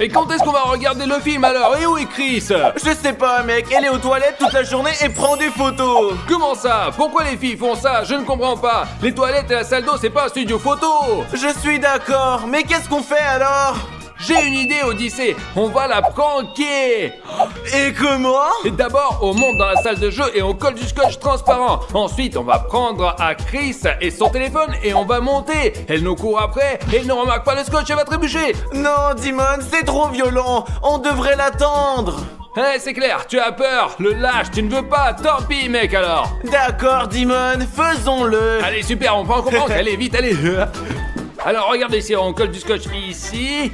Et quand est-ce qu'on va regarder le film alors? Et où est Chris? Je sais pas, mec, elle est aux toilettes toute la journée et prend des photos. Comment ça? Pourquoi les filles font ça? Je ne comprends pas. Les toilettes et la salle d'eau, c'est pas un studio photo. Je suis d'accord, mais qu'est-ce qu'on fait alors? J'ai une idée, Odyssée. On va la pranker. Et comment? Et d'abord, on monte dans la salle de jeu et on colle du scotch transparent. Ensuite, on va prendre à Chris et son téléphone et on va monter. Elle nous court après et elle ne remarque pas le scotch, elle va trébucher. Non, Dimon, c'est trop violent. On devrait l'attendre. C'est clair, tu as peur. Le lâche, tu ne veux pas. Tant pis, mec, alors. D'accord, Dimon, faisons-le. Allez, super, on prend comprendre. Allez, vite, allez. Alors, regardez ici, on colle du scotch ici.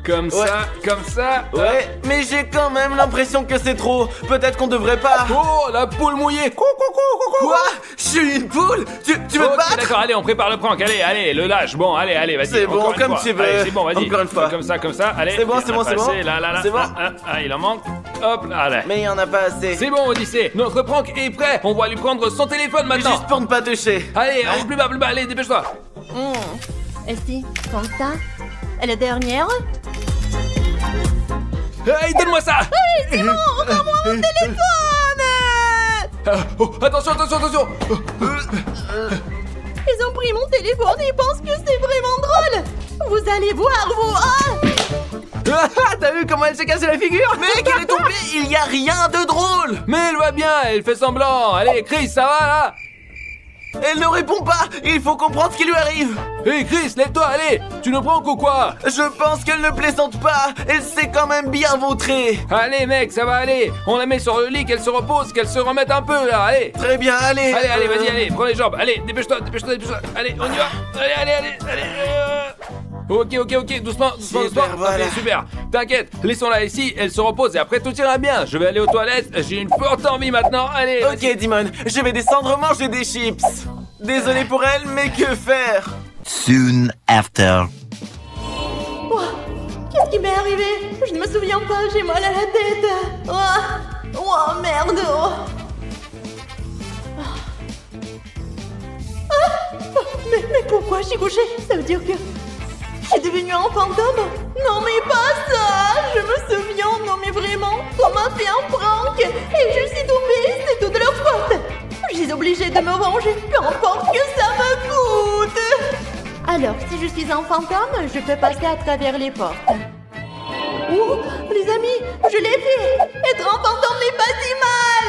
Comme ça, comme ça. Ouais, mais j'ai quand même l'impression que c'est trop. Peut-être qu'on devrait pas. Oh, la poule mouillée. Quoi? Je suis une poule? Tu veux te battre? D'accord, allez, on prépare le prank. Allez, le lâche. Bon, allez, vas-y. C'est bon, encore une comme fois. tu veux. Allez, c'est bon, vas-y. Encore une fois. Comme ça. Allez. C'est bon. Là, C'est bon. Il en manque. Hop, là. Mais il y en a pas assez. C'est bon, Odyssée. Notre prank est prêt. On va lui prendre son téléphone maintenant. Juste pour ne pas toucher. Allez, plus bas. Allez, dépêche-toi. Et si, comme ça? Et la dernière? Hey, donne-moi ça. C'est bon, rends-moi mon téléphone! Attention. Ils ont pris mon téléphone et ils pensent que c'est vraiment drôle! Vous allez voir, vous! T'as vu comment elle s'est cassé la figure? Mec, elle est tombée. Il y a rien de drôle. Mais elle va bien, elle fait semblant. Allez, Chris, ça va là? Elle ne répond pas. Il faut comprendre ce qui lui arrive. Hé Chris, lève-toi, allez. Tu ne prends ou quoi? Je pense qu'elle ne plaisante pas. Elle s'est quand même bien vautrée. Allez mec, ça va aller. On la met sur le lit, qu'elle se repose, qu'elle se remette un peu là, allez. Très bien, allez. Allez, vas-y, allez, prends les jambes. Allez, dépêche-toi. Allez, on y va. Allez. Ok, doucement. Voilà. Ok, super. T'inquiète, laissons-la ici, elle se repose et après tout ira bien. Je vais aller aux toilettes, j'ai une forte envie maintenant. Allez. Ok, Dimon, je vais descendre manger des chips. Désolé pour elle, mais que faire? Soon after. Qu'est-ce qui m'est arrivé? Je ne me souviens pas, j'ai mal à la tête. Merde. Mais pourquoi je suis couchée? Ça veut dire que je suis devenue un fantôme? Non mais pas ça! Je me souviens, non mais vraiment, on m'a fait un prank et je suis tombée, c'est toute leur faute. Je suis obligée de me venger, peu importe que ça me coûte. Alors, si je suis un fantôme, je peux passer à travers les portes. Oh, les amis, je l'ai fait! Être un fantôme n'est pas si mal!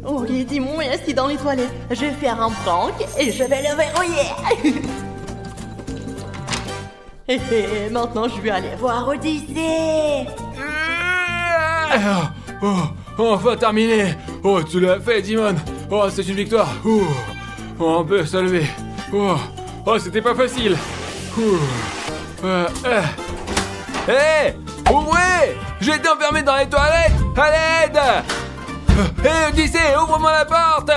Ok, Dimon est assis dans les toilettes. Je vais faire un prank et je vais le verrouiller. Et maintenant, je vais aller voir Odyssée. Enfin terminé. Oh, tu l'as fait, Dimon. Oh, c'est une victoire. On peut se lever. Oh, c'était pas facile. Hé, ouvrez! J'ai été enfermé dans les toilettes. À l'aide! Hé, Odyssée, ouvre-moi la porte.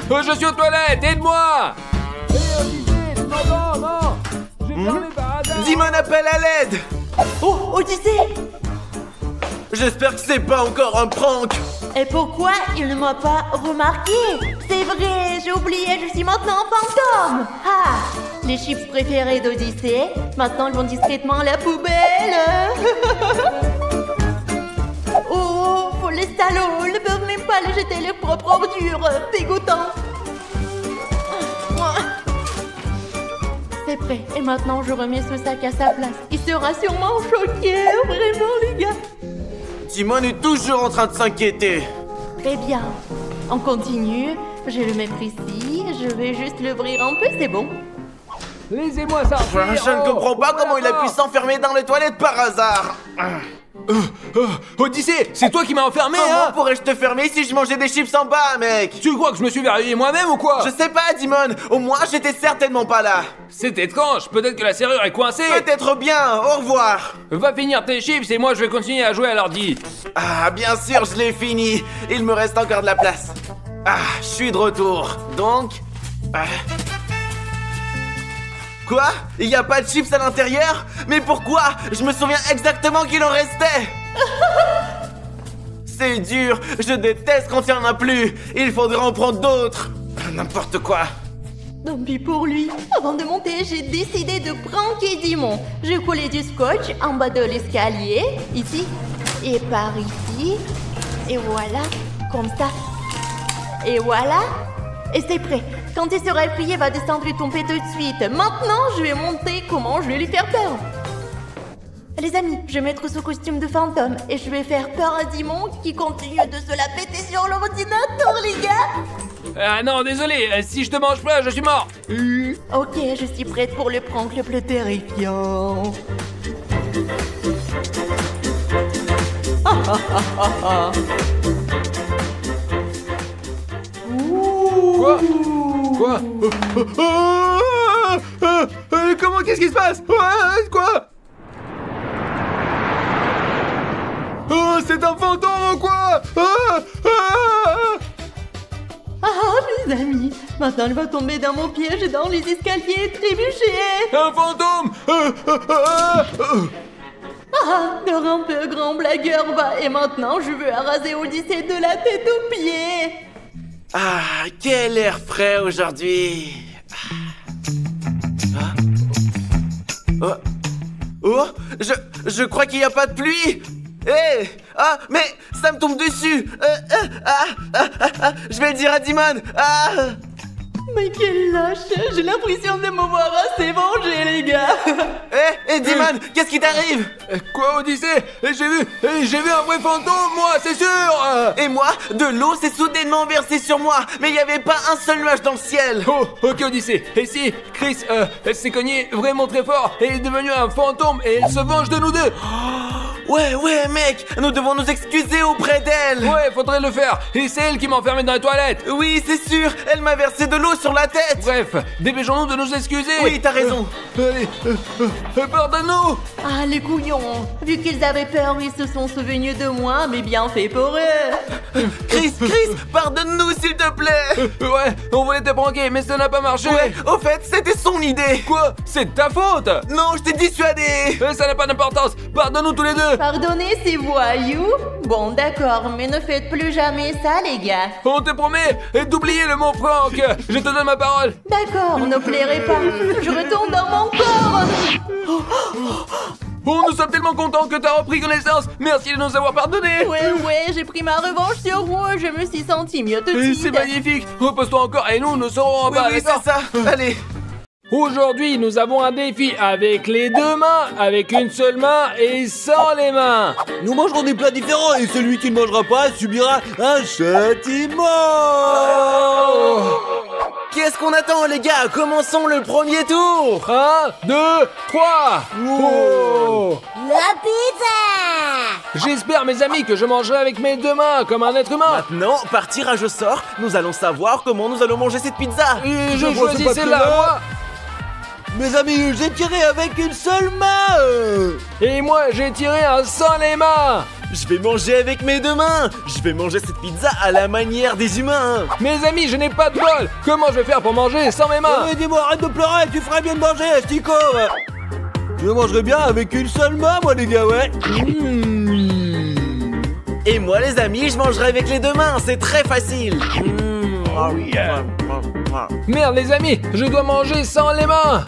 Je suis aux toilettes, aide-moi. Hé, Odyssée, non. J'ai fermé par hasard. Dimon appelle à l'aide. Oh, Odyssée! J'espère que c'est pas encore un prank. Et pourquoi il ne m'a pas remarqué? C'est vrai, j'ai oublié, je suis maintenant un fantôme. Les chips préférés d'Odyssée, maintenant ils vont discrètement à la poubelle. Oh, les salauds, ils ne peuvent même pas les jeter leurs propres ordures, dégoûtant. C'est prêt, et maintenant je remets ce sac à sa place. Il sera sûrement choqué, vraiment les gars. Dimon est toujours en train de s'inquiéter. Très bien. On continue. Je le mettre ici. Je vais juste l'ouvrir un peu, c'est bon. Laissez-moi sortir. Je ne comprends pas comment il a pu s'enfermer dans les toilettes par hasard. Odyssée, c'est toi qui m'as enfermé, Comment hein? pourrais-je te fermer si je mangeais des chips en bas, mec? Tu crois que je me suis verrouillé moi-même ou quoi? Je sais pas, Dimon. Au moins, j'étais certainement pas là. C'est étrange, peut-être que la serrure est coincée. Peut-être bien. Au revoir. Va finir tes chips et moi je vais continuer à jouer à l'ordi. Ah, bien sûr, je l'ai fini. Il me reste encore de la place. Je suis de retour. Donc... Quoi? Il y a pas de chips à l'intérieur? Mais pourquoi? Je me souviens exactement qu'il en restait. C'est dur. Je déteste quand il n'y en a plus. Il faudrait en prendre d'autres. N'importe quoi. Tant pis pour lui. Avant de monter, j'ai décidé de pranker Dimon. J'ai collé du scotch en bas de l'escalier, ici, et par ici. Et voilà, comme ça. Et voilà. Et c'est prêt. Quand il sera effrayé, il va descendre et tomber tout de suite. Maintenant, je vais montrer comment je vais lui faire peur. Les amis, je vais mettre ce costume de fantôme et je vais faire peur à Dimon qui continue de se la péter sur l'ordinateur, les gars. Ah non, désolé, si je te mange pas, je suis mort. Ok, je suis prête pour le prank le plus terrifiant. Quoi? Quoi? Comment? Qu'est-ce qui se passe? Quoi? Oh, c'est un fantôme ou quoi? Mes amis, maintenant il va tomber dans mon piège dans les escaliers et trébucher. Un fantôme! Dors un peu, grand blagueur, va. Et maintenant, je veux araser Odyssée de la tête aux pieds. Ah, quel air frais aujourd'hui. Oh, je crois qu'il n'y a pas de pluie. Hé! Mais ça me tombe dessus. Je vais le dire à Dimon. Mais quel lâche. J'ai l'impression de me voir assez vengé, les gars. Hé, Dimon, qu'est-ce qui t'arrive? Quoi, Odyssée? J'ai vu un vrai fantôme, moi, c'est sûr! Et moi, de l'eau s'est soudainement versée sur moi, mais il n'y avait pas un seul nuage dans le ciel. Oh, ok, Odyssée. Et si Chris s'est cogné vraiment très fort et est devenu un fantôme et il se venge de nous deux? Ouais, mec, nous devons nous excuser auprès d'elle. Ouais, faudrait le faire. Et c'est elle qui m'a enfermé dans les toilettes. Oui, c'est sûr, elle m'a versé de l'eau sur la tête. Bref, dépêchons-nous de nous excuser. Oui, t'as raison. Allez, pardonne-nous. Les couillons. Vu qu'ils avaient peur, ils se sont souvenus de moi, mais bien fait pour eux. Chris, pardonne-nous s'il te plaît. Ouais, on voulait te pranker, mais ça n'a pas marché. Ouais, au fait, c'était son idée. Quoi? C'est de ta faute. Non, je t'ai dissuadé. Ça n'a pas d'importance. Pardonne-nous tous les deux. Pardonnez ces voyous? Bon, d'accord, mais ne faites plus jamais ça, les gars. On te promet d'oublier le mot prank. Je te donne ma parole. D'accord, ne plairez pas. Je retourne dans mon corps. Oh, nous sommes tellement contents que t'as repris connaissance. Merci de nous avoir pardonnés. Ouais, j'ai pris ma revanche sur vous. Je me suis senti mieux tout de suite. C'est magnifique. Repose-toi encore et nous serons en bas. Oui, c'est ça. Allez. Aujourd'hui, nous avons un défi avec les deux mains, avec une seule main et sans les mains. Nous mangerons des plats différents et celui qui ne mangera pas subira un châtiment. Qu'est-ce qu'on attend, les gars? Commençons le premier tour. 1, 2, 3. Oh. La pizza! J'espère, mes amis, que je mangerai avec mes deux mains, comme un être humain. Maintenant, par tirage au sort, nous allons savoir comment nous allons manger cette pizza. Et je vois ce choisis celle-là, papier-là. moi. Mes amis, j'ai tiré avec une seule main. Et moi, j'ai tiré un sans les mains. Je vais manger avec mes deux mains. Je vais manger cette pizza à la manière des humains. Mes amis, je n'ai pas de bol. Comment je vais faire pour manger sans mes mains? Dis-moi, arrête de pleurer, tu ferais bien de manger, Stico. Je mangerai bien avec une seule main, moi, les gars, ouais. Et moi, les amis, je mangerai avec les deux mains. C'est très facile. Oh yeah. Merde, les amis, je dois manger sans les mains.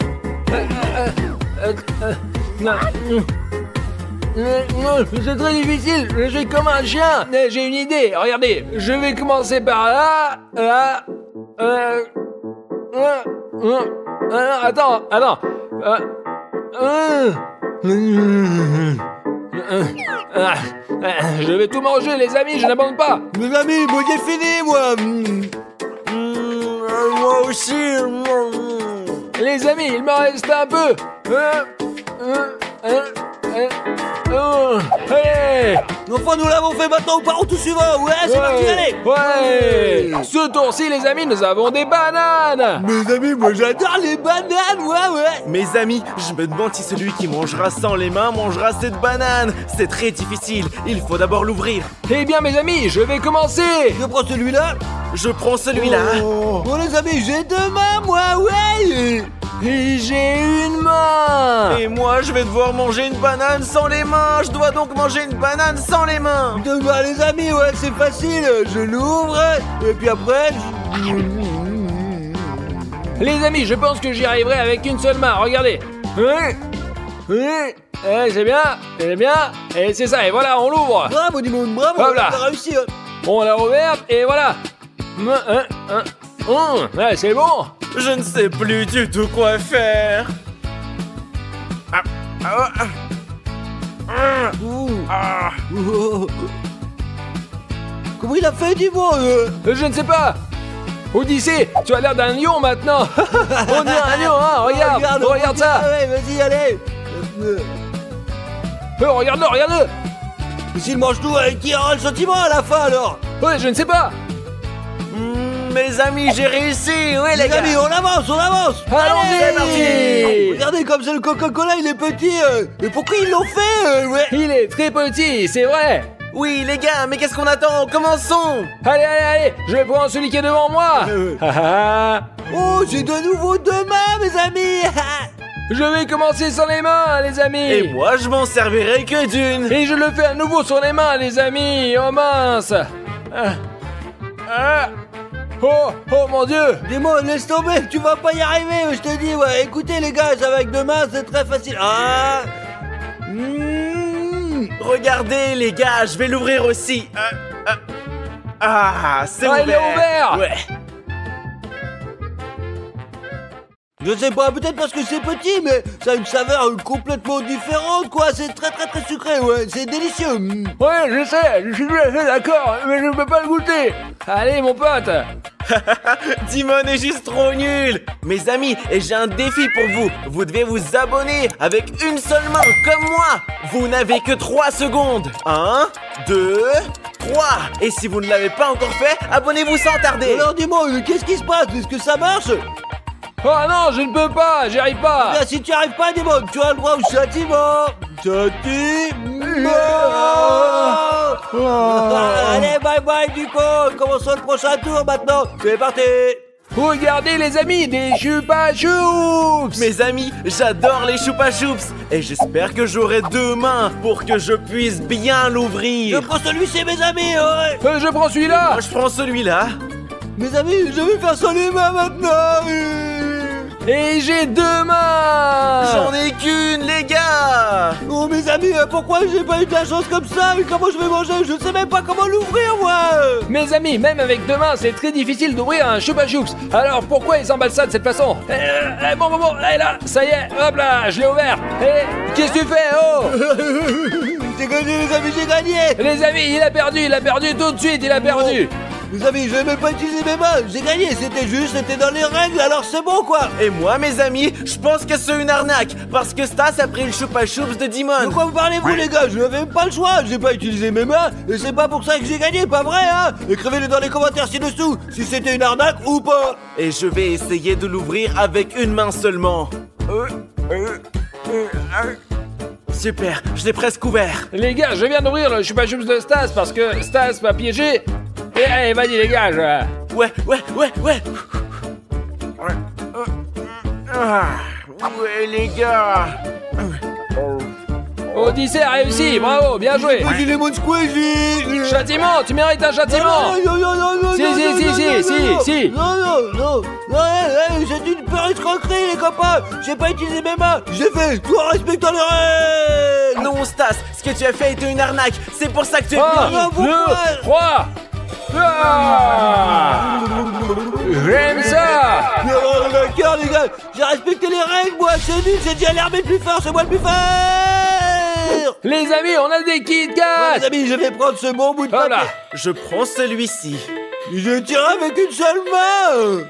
C'est très difficile, je suis comme un chien. J'ai une idée, regardez, je vais commencer par là. Attends. Je vais tout manger, les amis, je n'abandonne pas. Mes amis, moi j'ai fini, moi. Moi aussi. Les amis, il m'en reste un peu. Allez. Enfin, nous l'avons fait, maintenant on part au tout suivant. Ouais, c'est parti, allez. Ouais. Ce tour-ci, les amis, nous avons des bananes. Mes amis, moi j'adore les bananes, ouais. Mes amis, je me demande si celui qui mangera sans les mains mangera cette banane. C'est très difficile, il faut d'abord l'ouvrir. Eh bien, mes amis, je vais commencer. Je prends celui-là. Je prends celui-là. Bon, les amis, j'ai deux mains, moi, ouais. Et j'ai une main. Et moi, je vais devoir manger une banane sans les mains. Je dois donc manger une banane sans les mains. Deux mains, les amis, ouais, c'est facile. Je l'ouvre, et puis après... Les amis, je pense que j'y arriverai avec une seule main. Regardez. C'est bien, c'est bien. Et c'est ça, et voilà, on l'ouvre. Bravo Dimon, bravo, Hop là. t'as réussi. Hein. On l'a ouverte, et voilà. Ouais, c'est bon. Je ne sais plus du tout quoi faire. Comment il a fait, Dimon Je ne sais pas. Odyssée, tu as l'air d'un lion maintenant. On dirait un lion, hein. Regarde ça. Ouais, vas-y, allez. Regarde-le, regarde-le. Et s'il mange tout, qui aura le sentiment à la fin alors? Ouais, je ne sais pas. Mes amis, j'ai réussi. Oui, les Les gars. amis, on avance. Allons-y, c'est parti. Regardez comme c'est le Coca-Cola, il est petit. Mais pourquoi ils l'ont fait ouais. Il est très petit, c'est vrai. Oui, les gars, mais qu'est-ce qu'on attend? Commençons. Allez, je vais prendre celui qui est devant moi. Oh, j'ai de nouveau 2 mains, mes amis. Je vais commencer sans les mains, les amis. Et moi, je m'en servirai que d'une. Et je le fais à nouveau sur les mains, les amis. Oh mince. Oh mon Dieu. Dis-moi, laisse tomber, tu vas pas y arriver, je te dis. Ouais, écoutez les gars, avec 2 mains, c'est très facile. Regardez, les gars, je vais l'ouvrir aussi. C'est Ah, ouvert. il est ouvert. Ouais. Je sais pas, peut-être parce que c'est petit, mais ça a une saveur complètement différente, quoi. C'est très sucré, ouais, c'est délicieux. Ouais, je sais, je suis tout à fait d'accord, mais je ne peux pas le goûter. Allez, mon pote. Dimon est juste trop nul. Mes amis, et j'ai un défi pour vous. Vous devez vous abonner avec une seule main, comme moi. Vous n'avez que 3 secondes. 1, 2, 3. Et si vous ne l'avez pas encore fait, abonnez-vous sans tarder. Alors dis-moi, qu'est-ce qui se passe? Est-ce que ça marche? Oh non, je ne peux pas, j'y arrive pas. Bien, si tu arrives pas, dis-moi, tu as le droit au châtiment. Allez, bye, Duco. Commençons le prochain tour maintenant. C'est parti. Regardez les amis, des chupa choups. Mes amis, j'adore les choupa choups. Et j'espère que j'aurai 2 mains pour que je puisse bien Je l'ouvrir. prends celui-ci, mes amis. Ouais. Je prends celui-là. Moi, je prends celui-là. Mes amis, je vais faire sans les mains maintenant. Et j'ai 2 mains. J'en ai qu'une, les gars. Oh, mes amis, pourquoi j'ai pas eu de la chance comme ça? Comment je vais manger? Je ne sais même pas comment l'ouvrir, moi. Mes amis, même avec 2 mains, c'est très difficile d'ouvrir un chupa choups. Alors pourquoi ils emballent ça de cette façon? Bon, et là, ça y est, hop là, je l'ai ouvert. Et qu'est-ce que tu fais? Oh. J'ai gagné, les amis, j'ai gagné. Les amis, il a perdu tout de suite, il a perdu. Les amis, je vais même pas utiliser mes mains. J'ai gagné, c'était dans les règles, alors c'est bon, quoi. Et moi, mes amis, je pense que c'est une arnaque. Parce que Stas a pris le choupa choups de De Dimon. quoi vous parlez, vous, les gars? Je n'avais même pas le choix. J'ai pas utilisé mes mains. Et c'est pas pour ça que j'ai gagné, pas vrai, hein? Écrivez-le dans les commentaires ci-dessous si c'était une arnaque ou pas. Et je vais essayer de l'ouvrir avec une main seulement. Super, je l'ai presque ouvert. Les gars, je viens d'ouvrir le chupa choups de Stas parce que Stas m'a piégé. Et allez, vas-y les gars, Ouais. Ouais, les gars. Odyssée a réussi, bravo, bien joué. Squeezie, Lemon Squeezie. Châtiment, tu mérites un châtiment. Non, Si. Non, c'est une pure escroquerie, les copains. J'ai pas utilisé mes mains. J'ai fait tout en respectant les règles. Non, Stas, ce que tu as fait était une arnaque. C'est pour ça que tu es 1, puni. 2, 3. J'aime ça. D'accord, les gars, j'ai respecté les règles, moi. C'est nul, j'ai dit à l'armée plus fort, c'est moi le plus fort. Les amis, on a des Kit Kat. Les amis, je vais prendre ce bon bout de Voilà. papier. Je prends celui-ci. Je tire avec une seule main.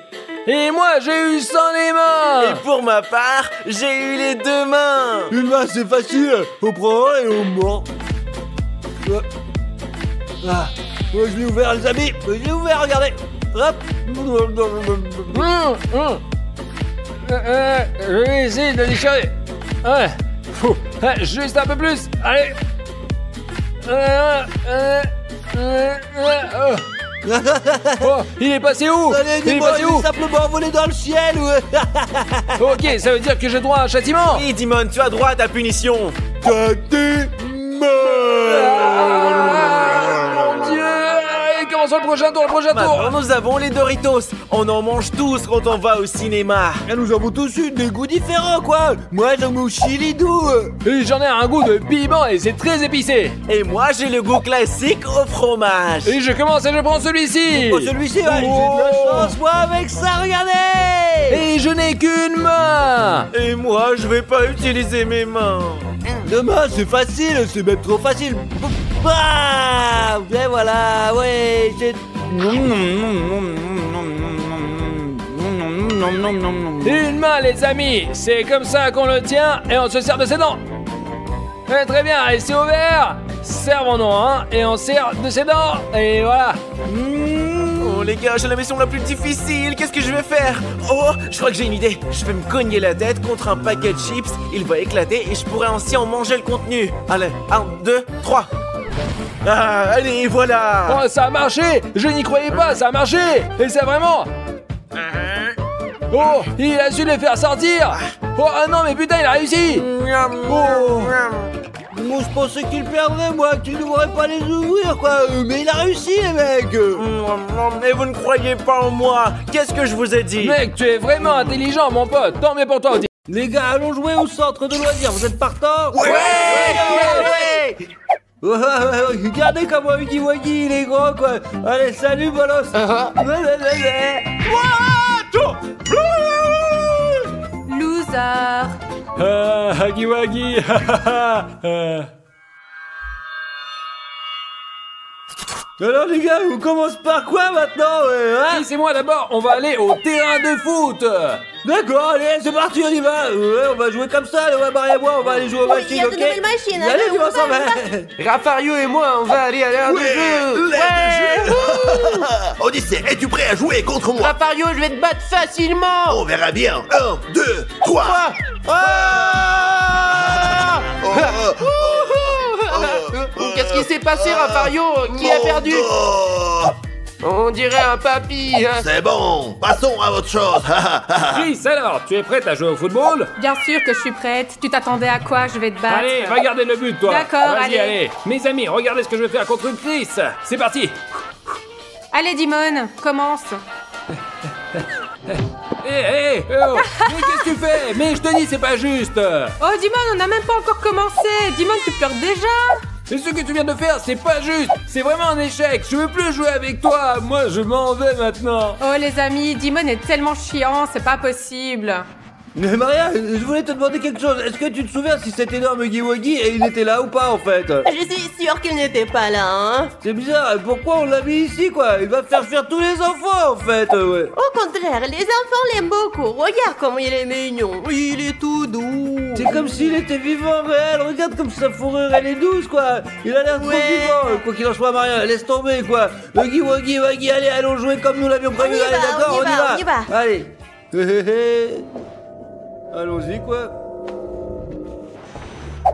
Et moi, j'ai eu sans les mains. Et pour ma part, j'ai eu les 2 mains. Une main, c'est facile. On prend un et on mord. Je l'ai ouvert, les amis. Je l'ai ouvert, regardez. Hop. Je vais essayer de le déchirer. Ouais. Juste un peu plus. Allez. Oh, il est passé où? Allez, Il est dis-moi, passé il où? est simplement volé dans le ciel. Ok, ça veut dire que j'ai droit à un châtiment. Oui, Dimon, tu as droit à ta punition. Mon Dieu, comment sur le prochain tour, Maintenant, nous avons les Doritos. On en mange tous quand on va au cinéma. Et nous avons tous eu des goûts différents, quoi. Moi, j'aime au chili doux. Et j'en ai un goût de piment et c'est très épicé. Et moi, j'ai le goût classique au fromage. Et je commence et je prends celui-ci. Oh, celui-ci, ouais, j'ai de la chance, moi, avec ça, regardez. Et je n'ai qu'une main. Et moi, je vais pas utiliser mes mains. Demain, c'est facile, c'est même trop facile. Ah, et voilà, ouais, j'ai... Une main, les amis. C'est comme ça qu'on le tient et on se sert de ses dents. Très bien, et c'est ouvert. Servons-nous, hein, et on sert de ses dents. Et voilà. Oh les gars, j'ai la mission la plus difficile. Qu'est-ce que je vais faire? Oh, je crois que j'ai une idée. Je vais me cogner la tête contre un paquet de chips. Il va éclater et je pourrais ainsi en manger le contenu. Allez, 1, 2, 3. Ah, allez, voilà. Oh, ça a marché. Je n'y croyais pas, ça a marché. Et c'est vraiment... Oh, il a su les faire sortir. Oh, ah non, mais putain, il a réussi. Oh. Moi, je pensais qu'il perdrait, moi, qu'il ne devrait pas les ouvrir, quoi. Mais il a réussi, les mecs. Mais vous ne croyez pas en moi. Qu'est-ce que je vous ai dit? Mec, tu es vraiment intelligent, mon pote. Tant mieux pour toi. Les gars, allons jouer au centre de loisirs. Vous êtes partants? Ouais. Regardez comment Huggy Wuggy, il est grand, quoi. Allez, salut, Bolos. Loser. Huggy Wuggy. Alors, les gars, on commence par quoi maintenant, hein? Si, c'est moi d'abord. On va aller au terrain de foot. D'accord, allez, c'est parti, on y va. Ouais, on va jouer comme ça, ouais, Marie et moi, on va aller jouer aux machines, il y a de ok? nouvelles machines, Allez, allez, on va on s'en va. Rafario et moi, on va aller à l'heure de jeu. Odyssée, es-tu prêt à jouer contre moi? Rafario, je vais te battre facilement. On verra bien. 1, 2, 3. Qu'est-ce qui s'est passé, Rafario? Qui a perdu? On dirait un papy. C'est bon, passons à autre chose. Chris, alors, tu es prête à jouer au football? Bien sûr que je suis prête. Tu t'attendais à quoi? Je vais te battre. Allez, va garder le but, toi. D'accord, Vas-y, allez. allez. Mes amis, regardez ce que je vais faire contre Chris. C'est parti. Allez, Dimon, commence. Oh. Mais qu'est-ce que tu fais? Mais je te dis, c'est pas juste. Oh, Dimon, on n'a même pas encore commencé. Dimon, tu pleures déjà? Et ce que tu viens de faire, c'est pas juste. C'est vraiment un échec. Je veux plus jouer avec toi. Moi, je m'en vais maintenant. Oh, les amis, Dimon est tellement chiant, c'est pas possible. Mais Maria, je voulais te demander quelque chose. Est-ce que tu te souviens si cet énorme Huggy Wuggy et il était là ou pas, en fait? Je suis sûre qu'il n'était pas là, hein. C'est bizarre, pourquoi on l'a mis ici, quoi? Il va faire fuir tous les enfants, en fait, ouais. Au contraire, les enfants l'aiment beaucoup. Regarde comme il est mignon. Il est tout doux. C'est comme s'il était vivant, réel. Regarde comme sa fourrure, elle est douce, quoi. Il a l'air trop Ouais. vivant. Quoi qu'il en soit, Maria, laisse tomber, quoi. Huggy Wuggy, allez, allons jouer comme nous l'avions prévu. On y Allez, va, d'accord, on y va. Allez. Allons-y, quoi.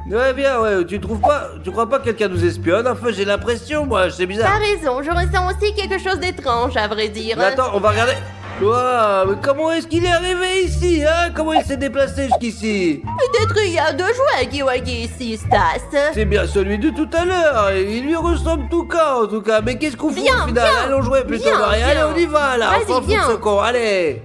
Ouais, bien, ouais, tu trouves pas? Tu crois pas que quelqu'un nous espionne? Enfin, j'ai l'impression, moi, c'est bizarre. T'as raison, je ressens aussi quelque chose d'étrange, à vrai dire. Mais attends, on va regarder. Waouh, mais comment est-ce qu'il est arrivé ici, hein? Comment il s'est déplacé jusqu'ici? Peut-être il y a deux jouets Huggy Wuggy ici, Stas. C'est bien celui de tout à l'heure. Il lui ressemble tout cas, en tout cas. Mais qu'est-ce qu'on fout Viens, au final? viens. Allons jouer plutôt, Viens, Marie. Allez, viens. on y va, là. Vas-y, On s'en fout de viens. ce con. Allez.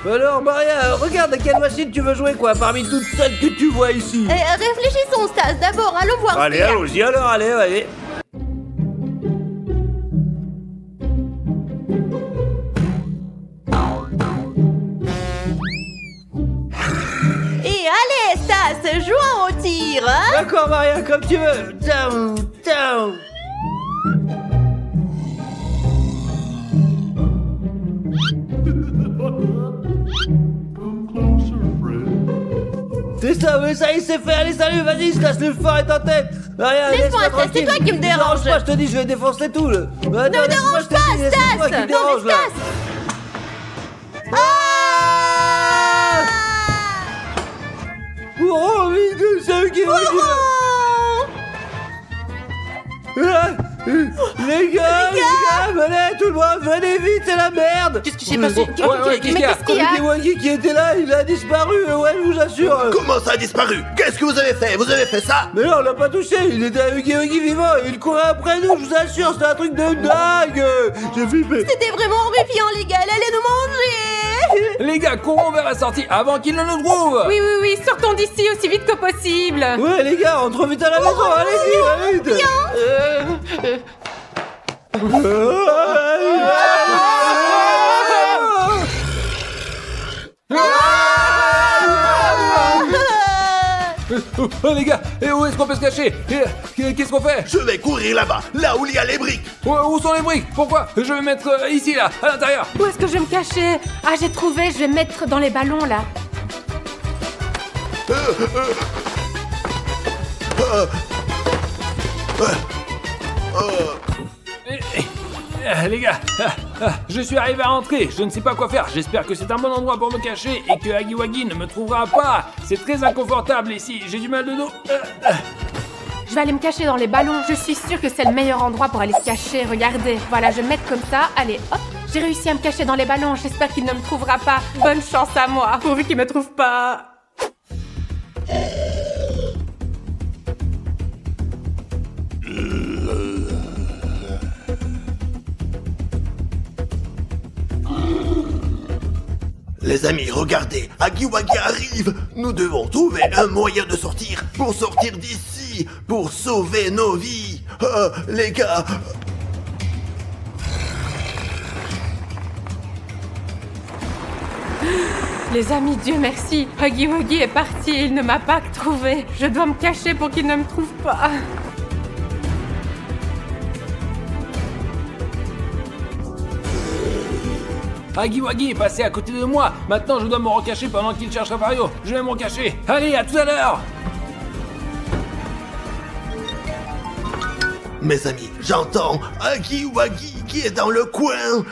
Alors, Maria, regarde à quelle machine tu veux jouer, quoi, parmi toutes celles que tu vois ici. Réfléchissons, Stas, d'abord, allons voir. Allez, ce qu'il y a. allons-y, alors, allez. Et allez, Stas, jouons au tir, hein. D'accord, Maria, comme tu veux. Ciao, ciao. C'est ça, mais ça, il s'est fait. Allez, salut, vas-y, Stas, le fort est en tête. Maria, Laisse-moi, Stas, c'est toi qui me dérange. Moi, je te dis, je vais défoncer tout, le. Ne me dérange pas, Stas. C'est toi qui me Non, dérange, mais là. Stas. Ah. Oh, vite, c'est eux qui vont. Oh. Les gars, venez tout le monde, venez vite, c'est la merde. Qu'est-ce qui s'est passé? Qu'est-ce qu'il y a? qu'il y a? Waggy qui était là, il a disparu, ouais, je vous assure. Comment ça a disparu? Qu'est-ce que vous avez fait? Vous avez fait ça? Mais non, on l'a pas touché, il était avec Waggy vivant, il courait après nous, je vous assure, c'était un truc de dingue. J'ai flippé. C'était vraiment horrifiant, les gars, elle allait nous manger. Les gars, courons vers la sortie avant qu'il ne nous trouve. Oui, sortons d'ici aussi vite que possible. Ouais, les gars, rentre vite à la maison, allez-y, vite. Oh, les gars, et où est-ce qu'on peut se cacher? Qu'est-ce qu'on fait? Je vais courir là-bas, là où il y a les briques. Où sont les briques? Pourquoi? Je vais mettre ici, là, à l'intérieur. Où est-ce que je vais me cacher? Ah, j'ai trouvé, je vais me mettre dans les ballons là. Les gars, je suis arrivé à rentrer, je ne sais pas quoi faire. J'espère que c'est un bon endroit pour me cacher et que Huggy Wuggy ne me trouvera pas. C'est très inconfortable ici, j'ai du mal de dos. Je vais aller me cacher dans les ballons. Je suis sûre que c'est le meilleur endroit pour aller se cacher. Regardez, voilà, je vais me mettre comme ça. Allez, hop, j'ai réussi à me cacher dans les ballons. J'espère qu'il ne me trouvera pas. Bonne chance à moi, pourvu qu'il me trouve pas. Les amis, regardez, Huggy Wuggy arrive. Nous devons trouver un moyen de sortir, pour sortir d'ici, pour sauver nos vies. Les gars... Les amis, Dieu merci, Huggy Wuggy est parti, il ne m'a pas trouvé. Je dois me cacher pour qu'il ne me trouve pas. Huggy Wuggy est passé à côté de moi. Maintenant, je dois me recacher pendant qu'il cherche Rafario. Je vais me recacher. Allez, à tout à l'heure. Mes amis, j'entends Huggy Wuggy qui est dans le coin.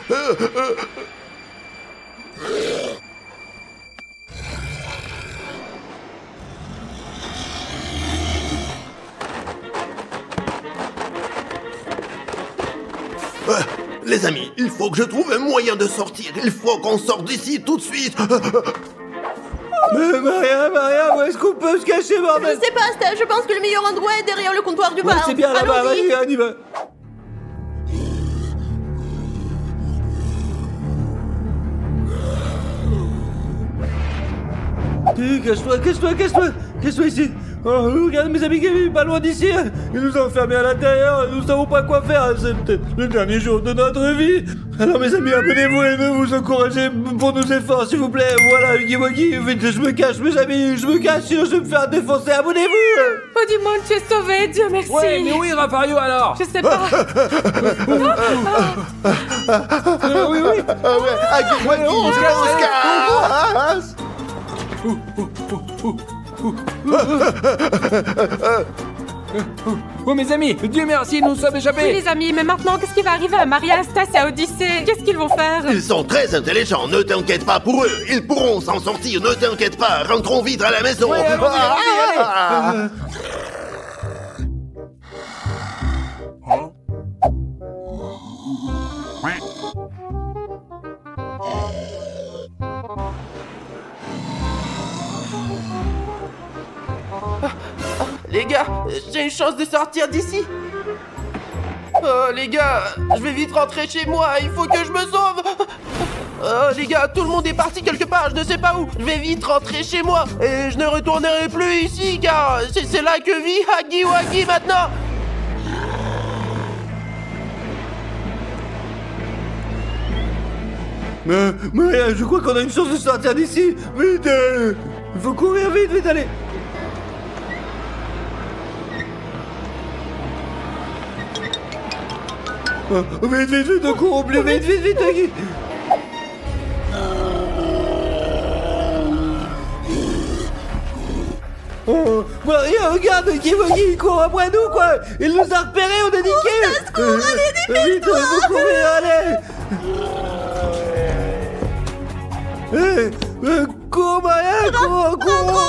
Les amis, il faut que je trouve un moyen de sortir. Il faut qu'on sorte d'ici tout de suite. Mais Maria, où est-ce qu'on peut se cacher, bordel? Je sais pas, Steph, je pense que le meilleur endroit est derrière le comptoir du bar. Ouais, c'est bien là-bas, Allons-y. vas-y, on y va. Cache-toi ici. Oh, regarde mes amis, pas loin d'ici. Ils nous ont enfermés à l'intérieur. Nous savons pas quoi faire. C'est peut-être le dernier jour de notre vie. Alors mes amis, abonnez-vous et ne vous encouragez pour nos efforts, s'il vous plaît. Voilà, Huggy Wuggy, vite, je me cache, mes amis. Je me cache, sinon je vais me faire défoncer. Abonnez-vous. Oh, dis-moi, tu es sauvé, Dieu merci. Ouais, mais où est Rafario alors? Je sais pas. Oui. Huggy Wuggy, on se casse. Oh mes amis, Dieu merci, nous sommes Oui, échappés. les amis, mais maintenant, qu'est-ce qui va arriver à Maria, Stas et à Odyssée? Qu'est-ce qu'ils vont faire? Ils sont très intelligents, ne t'inquiète pas pour eux. Ils pourront s'en sortir, ne t'inquiète pas. Rentrons vite à la maison. Ouais, allez. Les gars, j'ai une chance de sortir d'ici. Oh les gars, je vais vite rentrer chez moi, il faut que je me sauve. Oh les gars, tout le monde est parti quelque part, je ne sais pas où. Je vais vite rentrer chez moi et je ne retournerai plus ici car c'est là que vit Huggy Wuggy maintenant. Maria, je crois qu'on a une chance de sortir d'ici. Vite, il faut courir vite, allez. Vite, on court plus vite, Huggy. Oh, Maria, regarde, Huggy Wuggy, il court après nous, quoi. Il nous a repérés, on a niqué. Vite, faut courir, allez. Cours, Maria, cours.